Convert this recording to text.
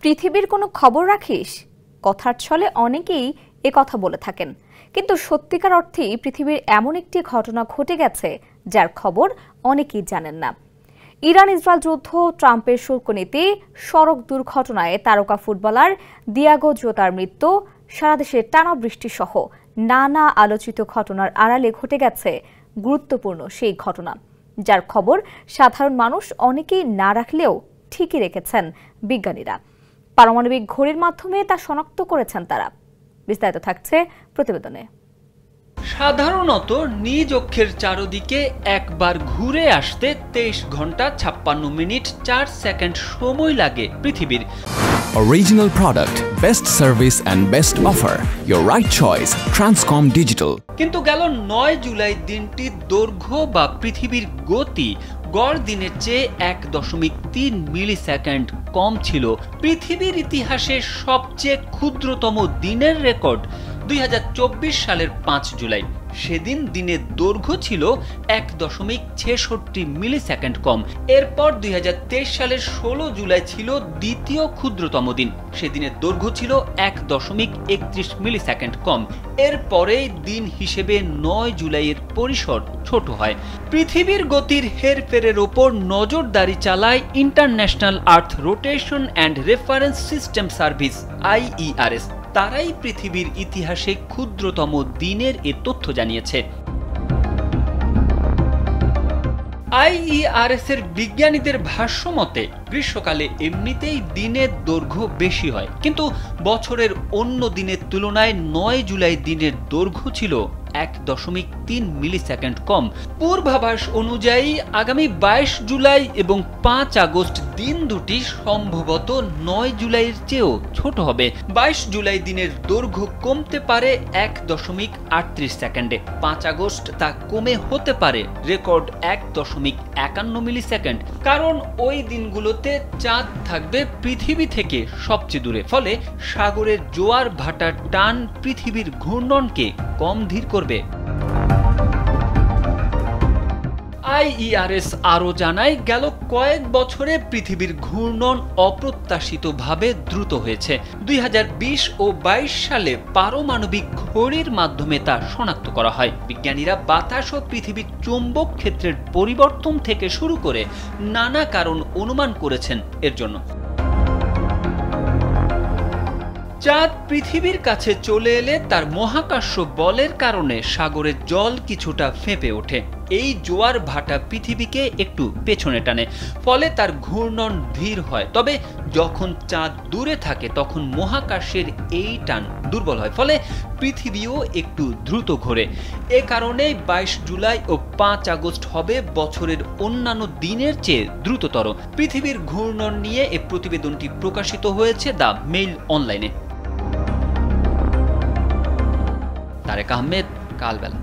পৃথিবীর কোনো খবর রাখিস? কথার ছলে অনেকেই এ কথা বলে থাকেন, কিন্তু সত্যিকার অর্থেই পৃথিবীর এমন একটি ঘটনা ঘটে গেছে যার খবর অনেকেই জানেন না। ইরান ইসরায়েল যুদ্ধ, ট্রাম্পের শুল্ক নীতি, সড়ক দুর্ঘটনায় তারকা ফুটবলার দিয়াগো জোতার মৃত্যু, সারা দেশে টানা বৃষ্টি সহ নানা আলোচিত ঘটনার আড়ালে ঘটে গেছে গুরুত্বপূর্ণ সেই ঘটনা, যার খবর সাধারণ মানুষ অনেকেই না রাখলেও ঠিকই রেখেছেন বিজ্ঞানীরা। পারমাণবিক ঘড়ির মাধ্যমে তা শনাক্ত করেছেন তারা। বিস্তারিত থাকছে প্রতিবেদনে। সাধারণত নিজ অক্ষের চারদিকে একবার ঘুরে আসতে 23 ঘন্টা 56 মিনিট 4 সেকেন্ড সময় লাগে পৃথিবীর। Original product, best service and best offer. Your right choice, Transcom Digital. কিন্তু গেল 9 জুলাই দিনটির দৈর্ঘ্য বা পৃথিবীর গতি গড় দিনের চেয়ে 1.3 মিলি সেকেন্ড কম ছিল। পৃথিবীর ইতিহাসের সবচেয়ে ক্ষুদ্রতম দিনের রেকর্ড 2024 সালের 5 জুলাই। সেদিন দিনের দৈর্ঘ্য ছিল 1.66 মিলি সেকেন্ড কম। এরপর 2023 সালের 16 জুলাই ছিল দ্বিতীয় ক্ষুদ্রতম দিন। সেদিনের দৈর্ঘ্য ছিল 1.31 মিলি সেকেন্ড কম। এরপরেই দিন হিসেবে 9 জুলাইয়ের পরিসর ছোট হয়। পৃথিবীর গতির হেরফেরের ওপর নজরদারি চালায় international earth rotation and reference system service IERS। তারাই পৃথিবীর ইতিহাসে ক্ষুদ্রতম দিনের এ তথ্য জানিয়েছে। IERS এর বিজ্ঞানীদের ভাষ্য মতে গ্রীষ্মকালে এমনিতেই দিনের দৈর্ঘ্য বেশি হয়, কিন্তু বছরের অন্য দিনের তুলনায় 9 জুলাই দিনের দৈর্ঘ্য ছিল 1.3 মিলি সেকেন্ড কম। পূর্বাভাস অনুযায়ী আগামী 22 জুলাই এবং 5 আগস্ট দিন দুটি সম্ভবত 9 জুলাইয়ের চেয়েও ছোট হবে। 22 জুলাই দিনের দৈর্ঘ্য কমতে পারে 1.38 সেকেন্ডে। 5 আগস্ট তা কমে হতে পারে রেকর্ড 1.51 মিলি সেকেন্ড, কারণ ওই দিনগুলোতে চাঁদ থাকবে পৃথিবী থেকে সবচেয়ে দূরে। ফলে সাগরের জোয়ার ভাটার টান পৃথিবীর ঘূর্ণনকে কম ধীর করবে। IERS আরও জানায়, গেল কয়েক বছরে পৃথিবীর ঘূর্ণন অপ্রত্যাশিতভাবে দ্রুত হয়েছে। 2020 ও 22 সালে পারমাণবিক ঘড়ির মাধ্যমে তা শনাক্ত করা হয়। বিজ্ঞানীরা বাতাস ও পৃথিবীর চৌম্বক ক্ষেত্রের পরিবর্তন থেকে শুরু করে নানা কারণ অনুমান করেছেন এর জন্য। চাঁদ পৃথিবীর কাছে চলে এলে তার মহাকাশ বলের কারণে সাগরের জল কিছুটা ফেঁপে ওঠে। এই জোয়ার ভাটা পৃথিবীকে একটু পেছনে টানে, ফলে তার ঘূর্ণন ধীর হয়। তবে যখন চাঁদ দূরে থাকে তখন মহাকাশের এই টান দুর্বল হয়, ফলে পৃথিবীও একটু দ্রুত ঘোরে। এ কারণে 22 জুলাই ও 5 আগস্ট হবে বছরের অন্যান্য দিনের চেয়ে দ্রুততর। পৃথিবীর ঘূর্ণন নিয়ে এই প্রতিবেদনটি প্রকাশিত হয়েছে দ্য মেইল অনলাইনে। তারেক আহমেদ, কালবেলা।